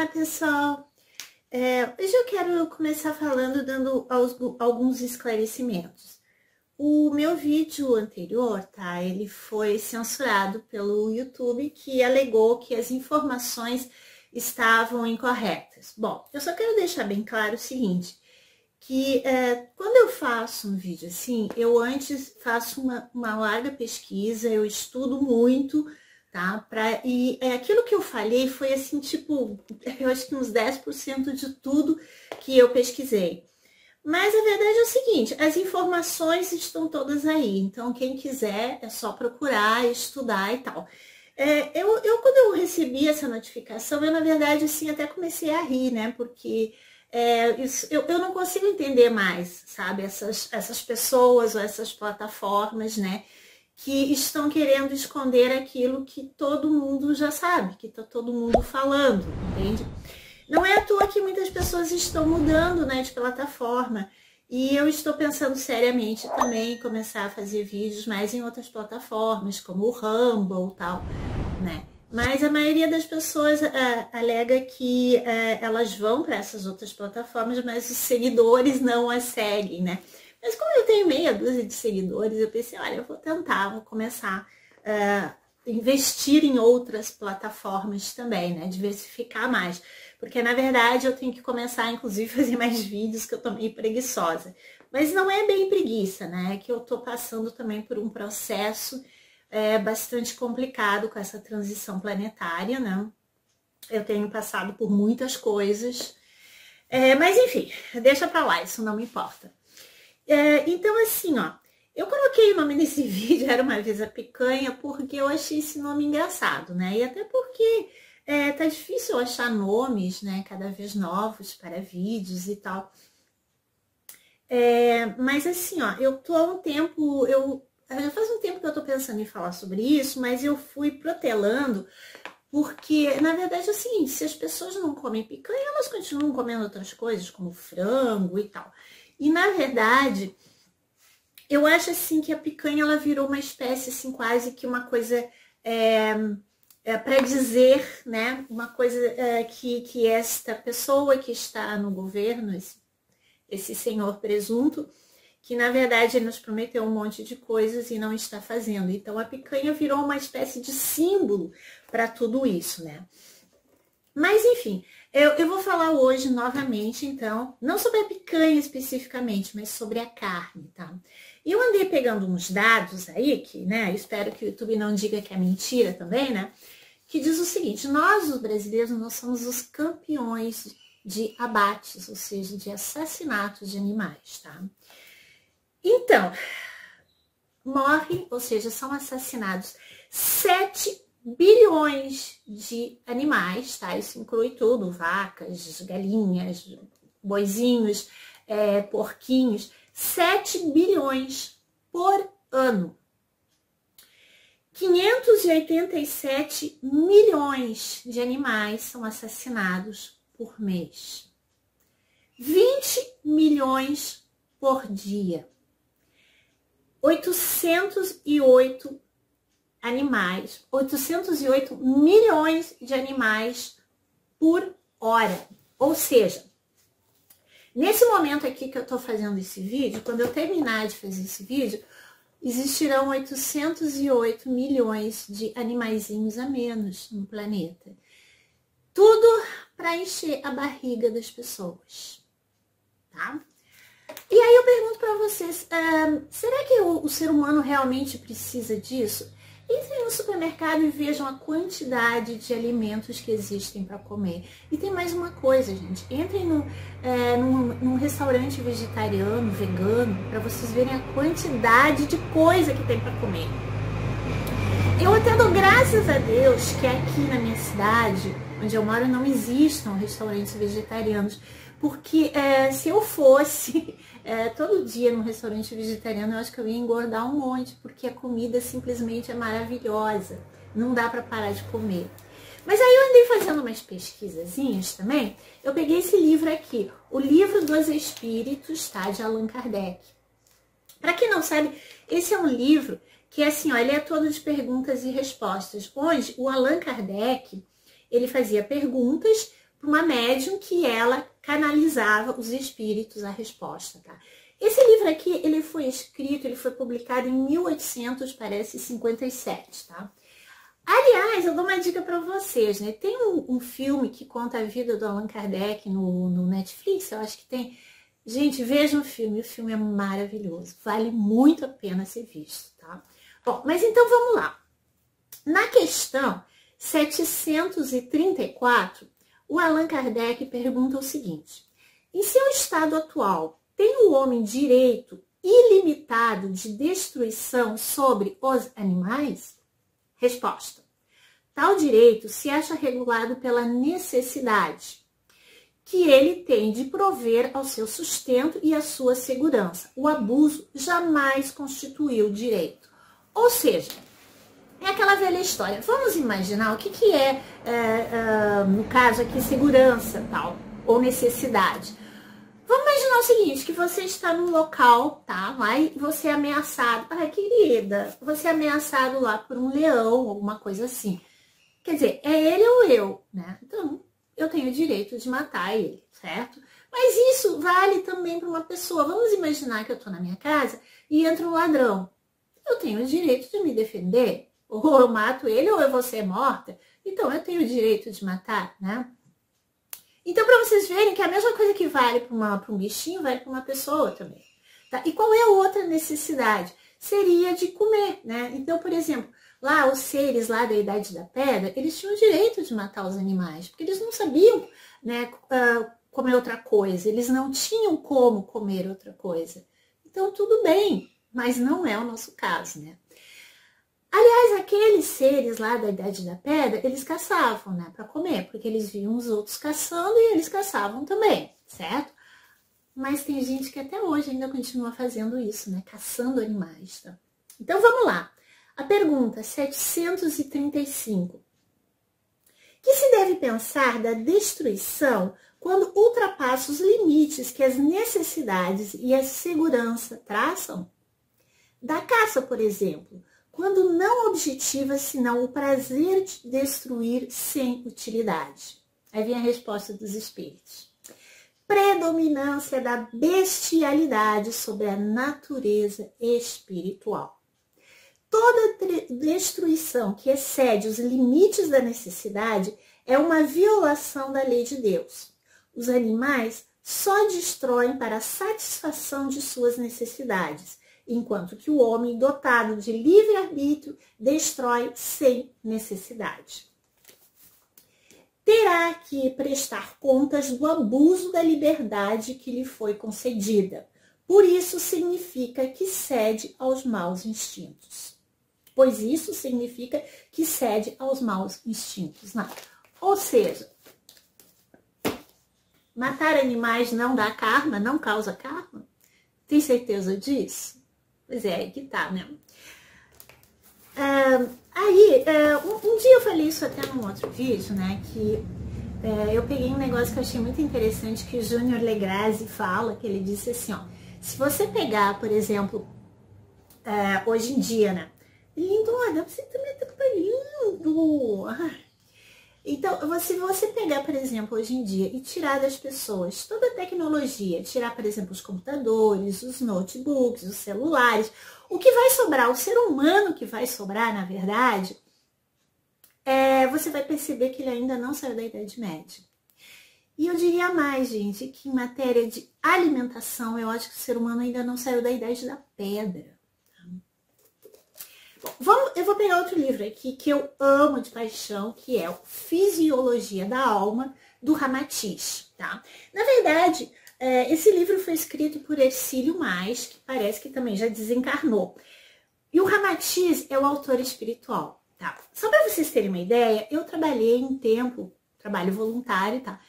pessoal! Hoje eu quero começar falando, dando alguns esclarecimentos. O meu vídeo anterior, tá? Ele foi censurado pelo YouTube, que alegou que as informações estavam incorretas. Bom, eu só quero deixar bem claro o seguinte, que quando eu faço um vídeo assim, eu antes faço uma larga pesquisa, eu estudo muito, tá? E aquilo que eu falei foi assim, tipo, eu acho que uns 10% de tudo que eu pesquisei. Mas a verdade é o seguinte, as informações estão todas aí, então quem quiser é só procurar, estudar e tal. Quando eu recebi essa notificação, eu na verdade assim até comecei a rir, né? Porque eu não consigo entender mais, sabe? Essas pessoas ou essas plataformas, né? Que estão querendo esconder aquilo que todo mundo já sabe, que tá todo mundo falando, entende? Não é à toa que muitas pessoas estão mudando, né, de plataforma. E eu estou pensando seriamente também em começar a fazer vídeos mais em outras plataformas, como o Rumble e tal, né? Mas a maioria das pessoas alega que elas vão para essas outras plataformas, mas os seguidores não as seguem, né? Mas como eu tenho meia dúzia de seguidores, eu pensei, olha, eu vou tentar, vou começar a investir em outras plataformas também, né? Diversificar mais. Porque, na verdade, eu tenho que começar, inclusive, a fazer mais vídeos, que eu tô meio preguiçosa. Mas não é bem preguiça, né? É que eu tô passando também por um processo bastante complicado com essa transição planetária, né? Eu tenho passado por muitas coisas. Mas, enfim, deixa pra lá, isso não me importa. Então, assim, ó, eu coloquei o nome desse vídeo, Era Uma Vez a Picanha, porque eu achei esse nome engraçado, né? E até porque tá difícil achar nomes, né, cada vez novos para vídeos e tal. Mas assim, ó, eu tô há um tempo, já faz um tempo que eu tô pensando em falar sobre isso, mas eu fui protelando, porque, na verdade, é o seguinte, se as pessoas não comem picanha, elas continuam comendo outras coisas, como frango e tal. E, na verdade, eu acho, assim, que a picanha, ela virou uma espécie, assim, quase que uma coisa para dizer, né, uma coisa que esta pessoa que está no governo, esse senhor presunto, que na verdade ele nos prometeu um monte de coisas e não está fazendo. Então a picanha virou uma espécie de símbolo para tudo isso, né? Mas enfim, eu vou falar hoje novamente, então, não sobre a picanha especificamente, mas sobre a carne, tá? E eu andei pegando uns dados aí, que, né, espero que o YouTube não diga que é mentira também, né? Que diz o seguinte, nós, os brasileiros, nós somos os campeões de abates, ou seja, de assassinatos de animais, tá? Então, morrem, ou seja, são assassinados 7 bilhões de animais, tá? Isso inclui tudo, vacas, galinhas, boizinhos, porquinhos, 7 bilhões por ano. 587 milhões de animais são assassinados por mês. 20 milhões por dia. 808 milhões de animais por hora. Ou seja, nesse momento aqui que eu tô fazendo esse vídeo, quando eu terminar de fazer esse vídeo, existirão 808 milhões de animaizinhos a menos no planeta. Tudo para encher a barriga das pessoas, tá? E aí eu pergunto para vocês, será que o ser humano realmente precisa disso? Entrem no supermercado e vejam a quantidade de alimentos que existem para comer. E tem mais uma coisa, gente. Entrem num restaurante vegetariano, vegano, para vocês verem a quantidade de coisa que tem para comer. Eu até dou graças a Deus que aqui na minha cidade, onde eu moro, não existam restaurantes vegetarianos. Porque se eu fosse todo dia num restaurante vegetariano, eu acho que eu ia engordar um monte, porque a comida simplesmente é maravilhosa. Não dá para parar de comer. Mas aí eu andei fazendo umas pesquisazinhas também. Eu peguei esse livro aqui, O Livro dos Espíritos, tá? De Allan Kardec. Para quem não sabe, esse é um livro que, assim, ó, ele é todo de perguntas e respostas. Onde o Allan Kardec, ele fazia perguntas para uma médium que ela canalizava os espíritos a resposta, tá? Esse livro aqui, ele foi escrito, ele foi publicado em 1857, tá? Aliás, eu dou uma dica para vocês, né? Tem um filme que conta a vida do Allan Kardec no Netflix, eu acho que tem. Gente, vejam o filme é maravilhoso, vale muito a pena ser visto, tá? Bom, mas então vamos lá. Na questão 734, o Allan Kardec pergunta o seguinte: em seu estado atual, tem o homem direito ilimitado de destruição sobre os animais? Resposta: tal direito se acha regulado pela necessidade que ele tem de prover ao seu sustento e à sua segurança. O abuso jamais constituiu direito. Ou seja, é aquela velha história. Vamos imaginar o que é, no caso aqui, segurança, tal, ou necessidade. Vamos imaginar o seguinte, que você está num local, tá? Lá e você é ameaçado. Ah, querida, você é ameaçado lá por um leão, alguma coisa assim. Quer dizer, é ele ou eu, né? Então, eu tenho o direito de matar ele, certo? Mas isso vale também para uma pessoa. Vamos imaginar que eu estou na minha casa e entra um ladrão. Eu tenho o direito de me defender. Ou eu mato ele ou eu vou ser morta. Então, eu tenho o direito de matar, né? Então, para vocês verem que a mesma coisa que vale para um bichinho, vale para uma pessoa também. Tá? E qual é a outra necessidade? Seria de comer, né? Então, por exemplo, lá os seres lá da Idade da Pedra, eles tinham o direito de matar os animais, porque eles não sabiam, né, comer outra coisa, eles não tinham como comer outra coisa. Então, tudo bem, mas não é o nosso caso, né? Aliás, aqueles seres lá da Idade da Pedra, eles caçavam, né, para comer, porque eles viam os outros caçando e eles caçavam também, certo? Mas tem gente que até hoje ainda continua fazendo isso, né, caçando animais, tá? Então, vamos lá. A pergunta 735. Que se deve pensar da destruição quando ultrapassa os limites que as necessidades e a segurança traçam? Da caça, por exemplo, quando não objetiva senão o prazer de destruir sem utilidade. Aí vem a resposta dos espíritos. Predominância da bestialidade sobre a natureza espiritual. Toda destruição que excede os limites da necessidade é uma violação da lei de Deus. Os animais só destroem para a satisfação de suas necessidades, enquanto que o homem dotado de livre-arbítrio destrói sem necessidade. Terá que prestar contas do abuso da liberdade que lhe foi concedida. Por isso significa que cede aos maus instintos. Pois isso significa que cede aos maus instintos. Não. Ou seja, matar animais não dá karma, não causa karma? Tem certeza disso? Pois é, aí que tá, né? Um dia eu falei isso até num outro vídeo, né? Que eu peguei um negócio que eu achei muito interessante que o Júnior Legrazi fala, que ele disse assim, ó. Se você pegar, por exemplo, hoje em dia, né? Lindona, você também tá lindo. Então, se você pegar, por exemplo, hoje em dia e tirar das pessoas toda a tecnologia, tirar, por exemplo, os computadores, os notebooks, os celulares, o que vai sobrar, o ser humano que vai sobrar, na verdade, você vai perceber que ele ainda não saiu da Idade Média. E eu diria mais, gente, que em matéria de alimentação, eu acho que o ser humano ainda não saiu da Idade da Pedra. Bom, eu vou pegar outro livro aqui que eu amo de paixão, que é o Fisiologia da Alma, do Ramatiz, tá? Na verdade, esse livro foi escrito por Hercílio Mais, que parece que também já desencarnou. E o Ramatiz é o autor espiritual, tá? Só para vocês terem uma ideia, eu trabalhei um tempo, trabalho voluntário, tá?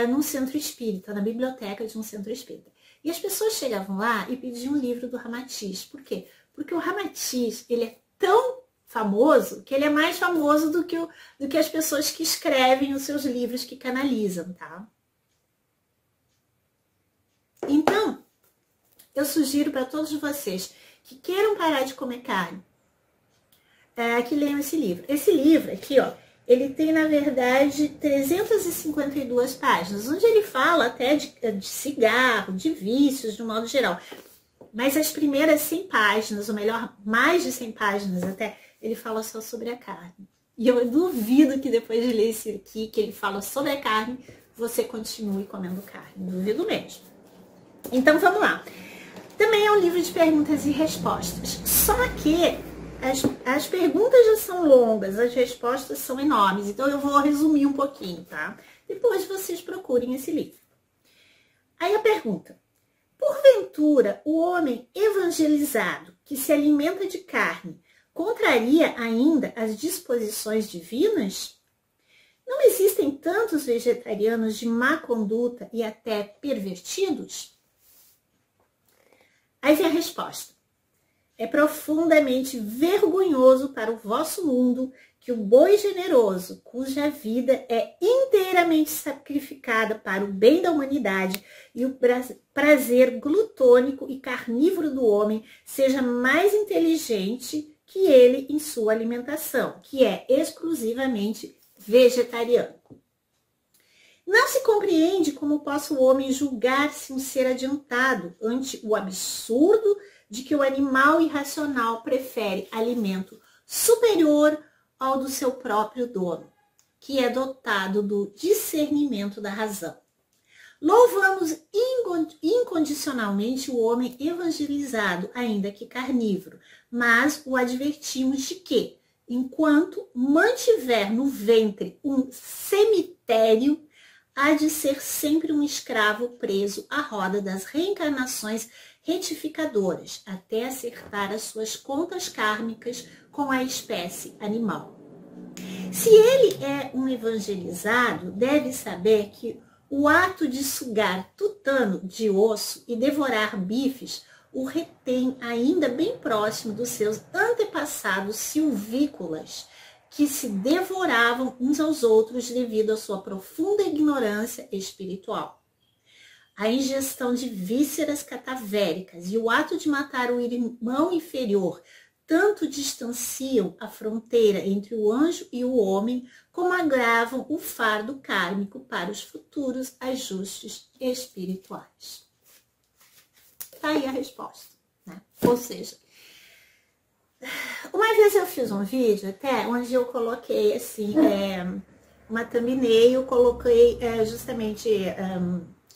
Num centro espírita, na biblioteca de um centro espírita. E as pessoas chegavam lá e pediam um livro do Ramatiz. Por quê? Porque o Ramatiz, ele é tão famoso que ele é mais famoso do que as pessoas que escrevem os seus livros, que canalizam, tá? Então, eu sugiro para todos vocês que queiram parar de comer carne, que leiam esse livro. Esse livro aqui, ó, ele tem, na verdade, 352 páginas, onde ele fala até de cigarro, de vícios, de um modo geral. Mas as primeiras 100 páginas, ou melhor, mais de 100 páginas até, ele fala só sobre a carne. E eu duvido que depois de ler esse aqui, que ele fala sobre a carne, você continue comendo carne. Duvido mesmo. Então, vamos lá. Também é um livro de perguntas e respostas. Só que as perguntas já são longas, as respostas são enormes. Então, eu vou resumir um pouquinho, tá? Depois vocês procurem esse livro. Aí a pergunta: porventura, o homem evangelizado que se alimenta de carne contraria ainda as disposições divinas? Não existem tantos vegetarianos de má conduta e até pervertidos? Aí vem a resposta. É profundamente vergonhoso para o vosso mundo que o boi generoso, cuja vida é inteiramente sacrificada para o bem da humanidade e o prazer glutônico e carnívoro do homem, seja mais inteligente que ele em sua alimentação, que é exclusivamente vegetariano. Não se compreende como possa o homem julgar-se um ser adiantado ante o absurdo de que o animal irracional prefere alimento superior ao do seu próprio dono, que é dotado do discernimento da razão. Louvamos incondicionalmente o homem evangelizado, ainda que carnívoro, mas o advertimos de que, enquanto mantiver no ventre um cemitério, há de ser sempre um escravo preso à roda das reencarnações retificadoras, até acertar as suas contas kármicas com a espécie animal. Se ele é um evangelizado, deve saber que o ato de sugar tutano de osso e devorar bifes o retém ainda bem próximo dos seus antepassados silvícolas, que se devoravam uns aos outros devido à sua profunda ignorância espiritual. A ingestão de vísceras catavéricas e o ato de matar o irmão inferior tanto distanciam a fronteira entre o anjo e o homem, como agravam o fardo kármico para os futuros ajustes espirituais. Tá aí a resposta, né? Ou seja, uma vez eu fiz um vídeo até onde eu coloquei assim, uma thumbnail, eu coloquei justamente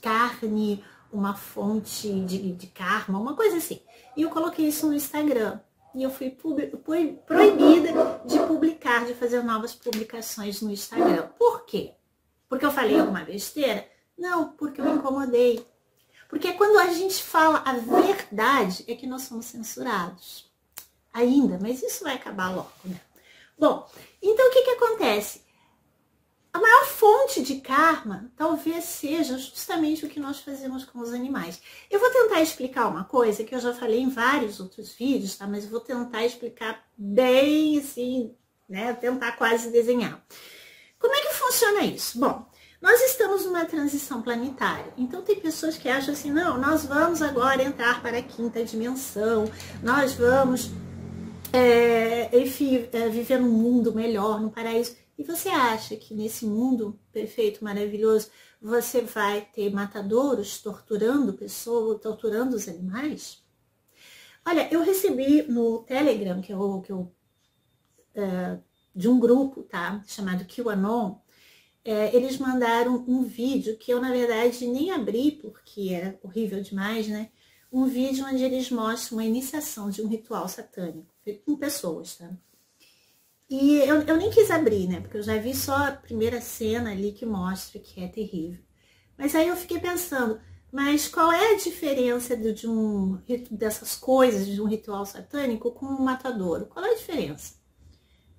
carne, uma fonte de karma, uma coisa assim. E eu coloquei isso no Instagram. E eu fui proibida de publicar, de fazer novas publicações no Instagram. Por quê? Porque eu falei alguma besteira? Não, porque eu me incomodei. Porque quando a gente fala a verdade é que nós somos censurados. Ainda, mas isso vai acabar logo, né? Bom, então o que acontece? A maior fonte de karma talvez seja justamente o que nós fazemos com os animais. Eu vou tentar explicar uma coisa que eu já falei em vários outros vídeos, tá? Mas eu vou tentar explicar bem assim, né? Tentar quase desenhar. Como é que funciona isso? Bom, nós estamos numa transição planetária. Então tem pessoas que acham assim, não, nós vamos agora entrar para a quinta dimensão, nós vamos enfim, viver num mundo melhor, num paraíso. E você acha que nesse mundo perfeito, maravilhoso, você vai ter matadouros torturando pessoas, torturando os animais? Olha, eu recebi no Telegram, de um grupo, tá? Chamado QAnon, eles mandaram um vídeo que eu, na verdade, nem abri, porque era horrível demais, né? Um vídeo onde eles mostram uma iniciação de um ritual satânico, feito com pessoas, tá? E eu nem quis abrir, né? Porque eu já vi só a primeira cena ali que mostra que é terrível. Mas aí eu fiquei pensando, mas qual é a diferença dessas coisas, de um ritual satânico com um matadouro? Qual é a diferença?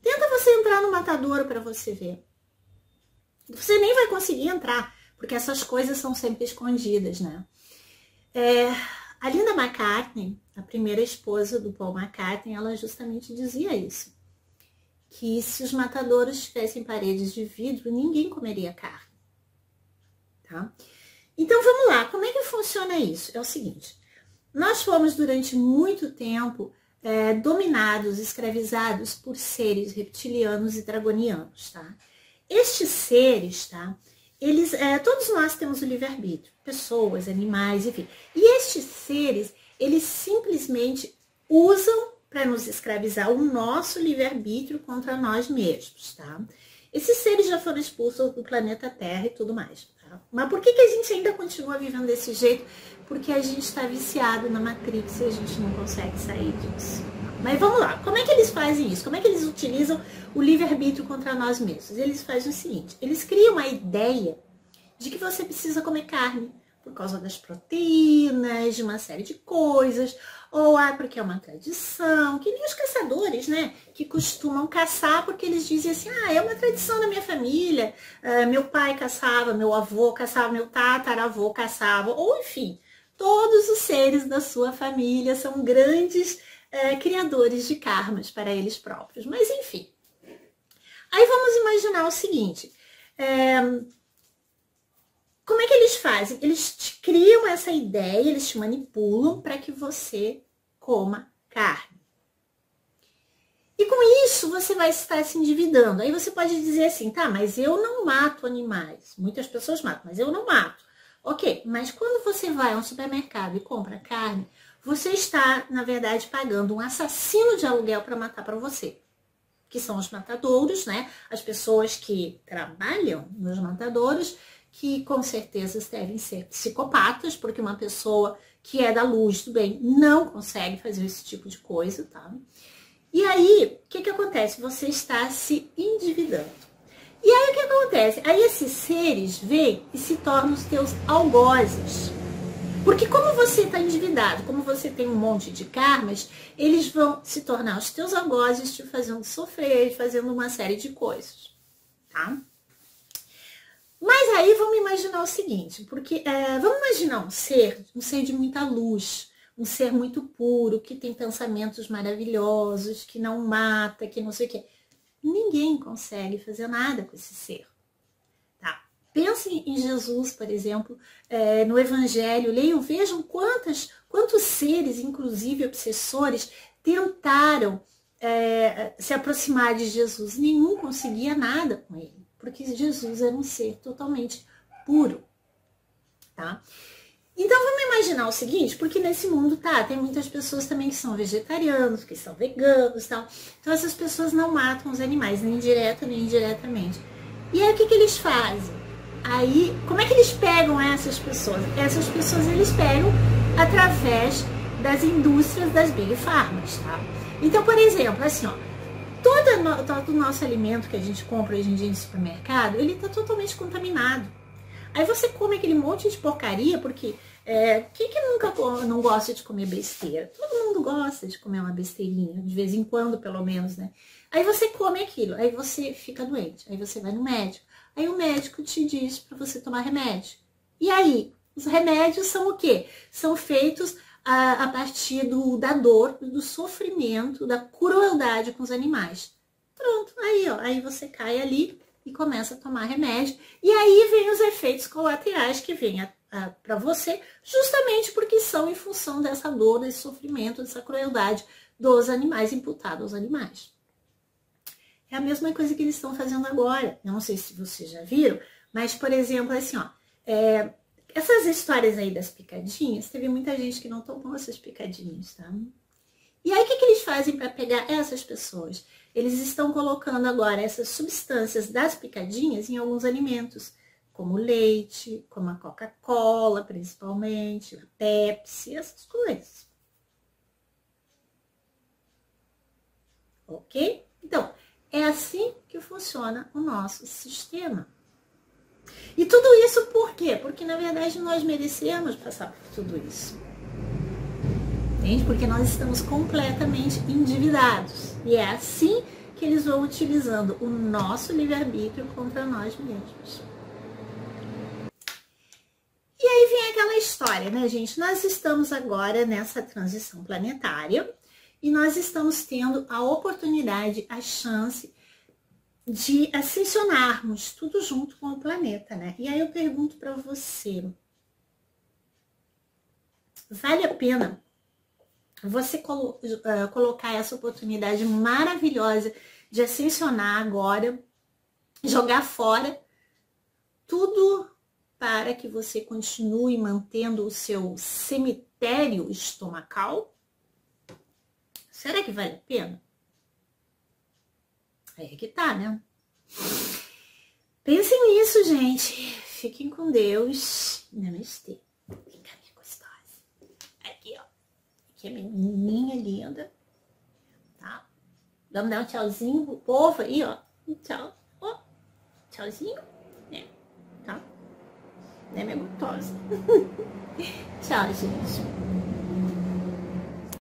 Tenta você entrar no matadouro para você ver. Você nem vai conseguir entrar, porque essas coisas são sempre escondidas, né? A Linda McCartney, a primeira esposa do Paul McCartney, ela justamente dizia isso. Que se os matadouros tivessem paredes de vidro, ninguém comeria carne. Tá? Então vamos lá, como é que funciona isso? É o seguinte, nós fomos durante muito tempo dominados, escravizados por seres reptilianos e dragonianos, tá? Estes seres, tá? Eles, todos nós temos o livre-arbítrio, pessoas, animais, enfim. E estes seres, eles simplesmente usam para nos escravizar o nosso livre-arbítrio contra nós mesmos, tá? Esses seres já foram expulsos do planeta Terra e tudo mais, tá? Mas por que a gente ainda continua vivendo desse jeito? Porque a gente está viciado na Matrix e a gente não consegue sair disso. Mas vamos lá, como é que eles fazem isso? Como é que eles utilizam o livre-arbítrio contra nós mesmos? Eles fazem o seguinte, eles criam a ideia de que você precisa comer carne por causa das proteínas, de uma série de coisas, ou porque é uma tradição, que nem os caçadores, né? Que costumam caçar porque eles dizem assim, é uma tradição da minha família, meu pai caçava, meu avô caçava, meu tataravô caçava, ou enfim, todos os seres da sua família são grandes criadores de karmas para eles próprios. Mas enfim, aí vamos imaginar o seguinte, como é que eles fazem? Eles te criam essa ideia, eles te manipulam para que você coma carne. E com isso você vai estar se endividando. Aí você pode dizer assim, tá, mas eu não mato animais. Muitas pessoas matam, mas eu não mato. Ok, mas quando você vai a um supermercado e compra carne, você está, na verdade, pagando um assassino de aluguel para matar para você. Que são os matadouros, né? As pessoas que trabalham nos matadouros, que com certeza devem ser psicopatas, porque uma pessoa que é da luz do bem não consegue fazer esse tipo de coisa, tá? E aí, o que acontece? Você está se endividando. E aí, o que acontece? Aí esses seres vêm e se tornam os teus algozes. Porque como você está endividado, como você tem um monte de karmas, eles vão se tornar os teus algozes, te fazendo sofrer, fazendo uma série de coisas, tá? Mas aí vamos imaginar o seguinte, porque vamos imaginar um ser de muita luz, um ser muito puro, que tem pensamentos maravilhosos, que não mata, que não sei o quê. Ninguém consegue fazer nada com esse ser. Tá? Pensem em Jesus, por exemplo, no Evangelho, leiam, vejam quantos seres, inclusive obsessores, tentaram se aproximar de Jesus. Nenhum conseguia nada com ele. Porque Jesus era um ser totalmente puro, tá? Então vamos imaginar o seguinte, porque nesse mundo, tem muitas pessoas também que são vegetarianos, que são veganos, tal. Então essas pessoas não matam os animais, nem direta nem indiretamente. E aí o que eles fazem? Aí, como é que eles pegam essas pessoas? Essas pessoas eles pegam através das indústrias das Big Pharmas, tá? Então, por exemplo, assim, todo o nosso alimento que a gente compra hoje em dia no supermercado, ele está totalmente contaminado. Aí você come aquele monte de porcaria, porque quem que nunca não gosta de comer besteira? Todo mundo gosta de comer uma besteirinha, de vez em quando, pelo menos, né? Aí você come aquilo, aí você fica doente, aí você vai no médico. Aí o médico te diz para você tomar remédio. E aí, os remédios são o quê? São feitos a partir da dor, do sofrimento, da crueldade com os animais. Pronto, aí você cai ali e começa a tomar remédio. E aí vem os efeitos colaterais que vêm para você, justamente porque são em função dessa dor, desse sofrimento, dessa crueldade dos animais, imputados aos animais. É a mesma coisa que eles estão fazendo agora. Eu não sei se vocês já viram, mas, por exemplo, assim, essas histórias aí das picadinhas, teve muita gente que não tomou essas picadinhas, tá? E aí, o que eles fazem para pegar essas pessoas? Eles estão colocando agora essas substâncias das picadinhas em alguns alimentos, como leite, como a Coca-Cola, principalmente, a Pepsi, essas coisas. Ok? Então, é assim que funciona o nosso sistema. E tudo isso por quê? Porque, na verdade, nós merecemos passar por tudo isso. Entende? Porque nós estamos completamente endividados. E é assim que eles vão utilizando o nosso livre-arbítrio contra nós mesmos. E aí vem aquela história, né, gente? Nós estamos agora nessa transição planetária e nós estamos tendo a oportunidade, a chance de ascensionarmos tudo junto com o planeta, né? E aí eu pergunto para você, vale a pena você colocar essa oportunidade maravilhosa de ascensionar agora, jogar fora tudo para que você continue mantendo o seu cemitério estomacal? Será que vale a pena? Aí é que tá, né? Pensem nisso, gente. Fiquem com Deus. Namastê. Fica minha gostosa. Aqui, ó. Aqui é minha menininha linda. Tá? Vamos dar um tchauzinho pro povo aí, ó. Tchau. Ó. Tchauzinho. Né? Tá? Né, minha gostosa? Tchau, gente.